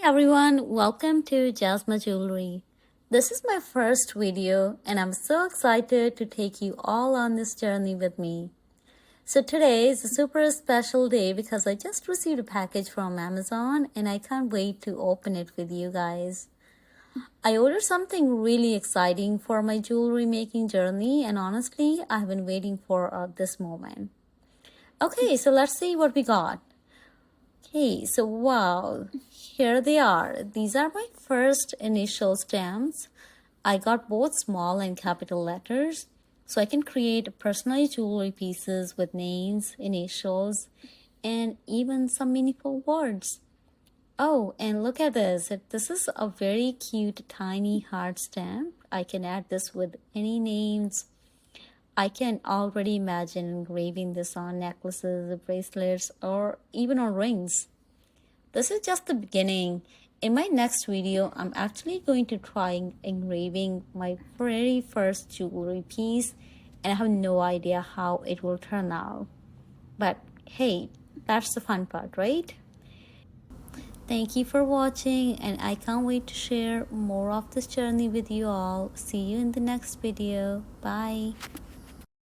everyone, welcome to Jasma Jewelry. This is my first video and I'm so excited to take you all on this journey with me. So today is a super special day because I just received a package from Amazon and I can't wait to open it with you guys. I ordered something really exciting for my jewelry making journey and honestly, I've been waiting for this moment. Okay, so let's see what we got. Okay, so wow, here they are. These are my first initial stamps. I got both small and capital letters, so I can create personalized jewelry pieces with names, initials, and even some meaningful words. Oh, and look at this. This is a very cute tiny heart stamp. I can add this with any names. I can already imagine engraving this on necklaces, bracelets, or even on rings. This is just the beginning. In my next video, I'm actually going to try engraving my very first jewelry piece, and I have no idea how it will turn out. But hey, that's the fun part, right? Thank you for watching, and I can't wait to share more of this journey with you all. See you in the next video. Bye.